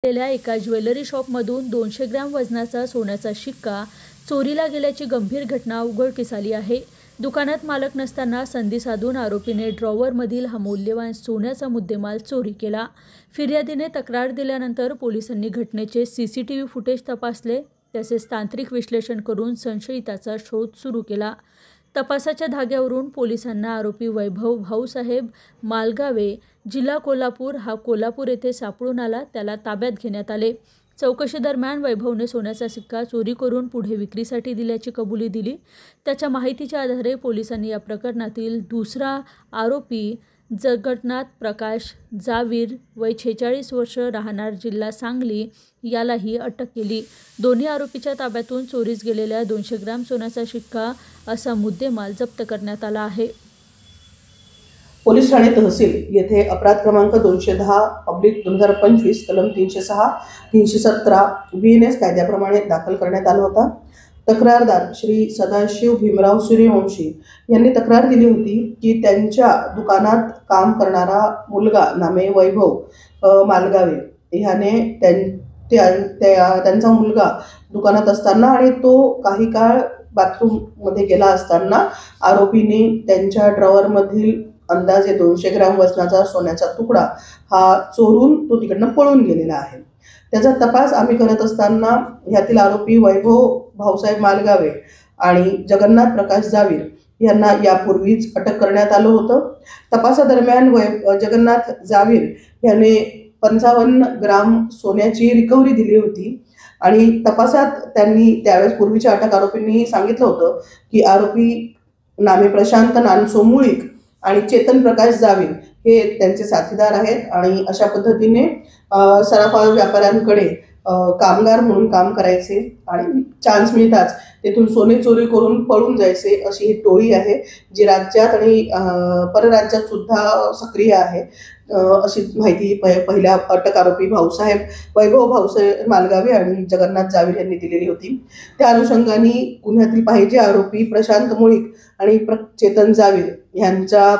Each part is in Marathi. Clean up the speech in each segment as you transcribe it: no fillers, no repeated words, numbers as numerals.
गेलेल्या एका ज्वेलरी शॉपमधून 200 ग्रॅम वजनाचा सोन्याचा शिक्का चोरीला गेल्याची गंभीर घटना उघडकीस आली आहे। दुकानात मालक नसताना संधी साधून आरोपीने ड्रॉवरमधील हा मौल्यवान सोन्याचा मुद्देमाल चोरी केला। फिर्यादीने तक्रार दिल्यानंतर पोलिसांनी घटनेचे सीसीटीव्ही फुटेज तपासले, तसेच तांत्रिक विश्लेषण करून संशयिताचा शोध सुरू केला। तपासाच्या धाग्यावरून पोलिसांना आरोपी वैभव भाऊसाहेब मालगावे, जिल्हा कोल्हापूर हा कोल्हापूर येथे सापडून आला। त्याला ताब्यात घेण्यात आले। चौकशीदरम्यान वैभवने सोन्याचा सिक्का चोरी करून पुढे विक्रीसाठी दिल्याची कबुली दिली। त्याच्या माहितीच्या आधारे पोलिसांनी या प्रकरणातील दुसरा आरोपी जगन्नाथ प्रकाश जावीर वय 46 वर्ष राहणार जिल्हा सांगली यालाही अटक केली। दोन्ही आरोपीच्या ताब्यातून चोरीस गेलेल्या 200 ग्रॅम सोन्याचा शिक्का असा मुद्देमाल जप्त करण्यात आला आहे। पोलीस ठाणे तहसील येथे अपराध क्रमांक 210/2025 कलम 306 317 BNS कायद्याप्रमाणे दाखल करण्यात आला होता। तक्रारदार श्री सदाशिव भीमराव सूर्यवंशी यांनी तक्रार दिली होती की त्यांच्या दुकानात काम करणारा मुलगा नामे वैभव मालगावे ह्याने त्यांचा मुलगा दुकानात असताना आणि तो काही काळ बाथरूम मध्ये गेला असताना आरोपीने त्यांच्या ड्रॉवरमधील अंदाजे 200 ग्रॅम वजनाचा सोन्याचा तुकडा हा चोरून तो तिकडनं पळून गेलेला आहे। त्याचा तपास आम्ही करत असताना ह्यातील आरोपी वैभव भाऊसाहेब मालगावे आणि जगन्नाथ प्रकाश जावीर यांना यापूर्वीच अटक करण्यात आलं होतं। तपासादरम्यान जगन्नाथ जावीर याने 55 ग्राम सोन्याची रिकव्हरी दिली होती आणि तपासात त्यांनी त्यावेळेस पूर्वीच्या अटक आरोपींनी सांगितलं होतं की आरोपी नामे प्रशांत नानसो मुळीक आणि चेतन प्रकाश जावीर हे त्यांचे साथीदार आहेत आणि अशा पद्धतीने सराफा व्यापाऱ्यांकडे कामगार म्हणून काम करायचे आणि चान्स मिळताच तेथून सोने चोरी करून पळून जायचे अशी ही टोळी आहे, जी राज्यात आणि परराज्यात सुद्धा सक्रिय आहे अशी माहिती पहिल्या अटक आरोपी वैभव भाऊसाहेब मालगावे आणि जगन्नाथ जावीर यांनी दिलेली होती। त्या अनुषंगाने गुन्ह्यातील पाहिजे आरोपी प्रशांत मुळीक आणि चेतन जावीर यांच्या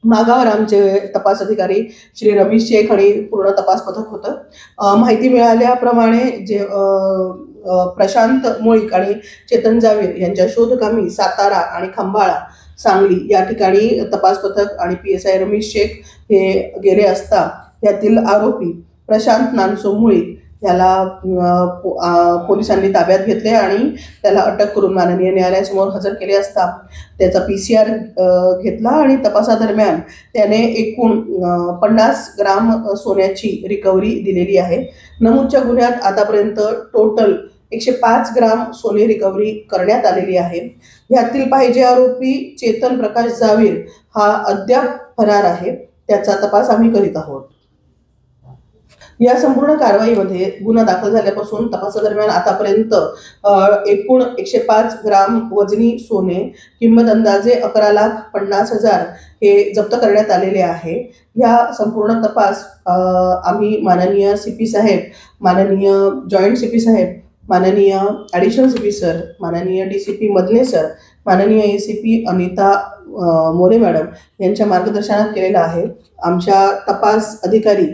मागावर आमचे तपास अधिकारी श्री रमेश शेख आणि पूर्ण तपास पथक होतं। माहिती मिळाल्याप्रमाणे प्रशांत मुळीक आणि चेतन जावीर यांच्या शोधकामी सातारा आणि खंबाळा सांगली या ठिकाणी तपास पथक आणि PSI रमेश शेख हे गेले असता यातील आरोपी प्रशांत नानसो मुळीक याला पोलिसांनी ताब्यात घेतले आणि त्याला अटक करून माननीय न्यायालयासमोर हजर केले असता त्याचा PCR घेतला आणि तपासादरम्यान त्याने एकूण 50 ग्राम सोन्याची रिकव्हरी दिलेली आहे। नमूदच्या गुन्ह्यात आतापर्यंत टोटल 105 ग्राम सोने रिकव्हरी करण्यात आलेली आहे। यातील पाहिजे आरोपी चेतन प्रकाश जावीर हा अद्याप फरार आहे, त्याचा तपास आम्ही करीत आहोत। या संपूर्ण कारवाईमध्ये गुन्हा दाखल झाल्यापासून तपासादरम्यान आतापर्यंत एकूण 105 ग्राम वजनी सोने किंमत अंदाजे 11,50,000 हे जप्त करण्यात आलेले आहे। या संपूर्ण तपास आम्ही माननीय CP साहेब, माननीय जॉईंट CP साहेब, माननीय ॲडिशनल CP सर, माननीय DCP मदने सर, माननीय ACP अनिता मोरे मॅडम यांच्या मार्गदर्शनात केलेला आहे। आमच्या तपास अधिकारी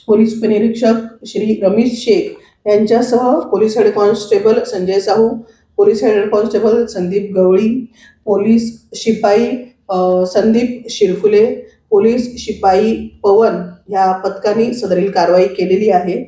पोलीस उपनिरीक्षक श्री रमेश शेख यांच्यासह police head constable Sanjay Sahu, police head constable Sandeep Gawali, police शिपाई संदीप शिरफुले, पोलीस शिपाई पवन या पथकाने सदरील कारवाई केलेली आहे।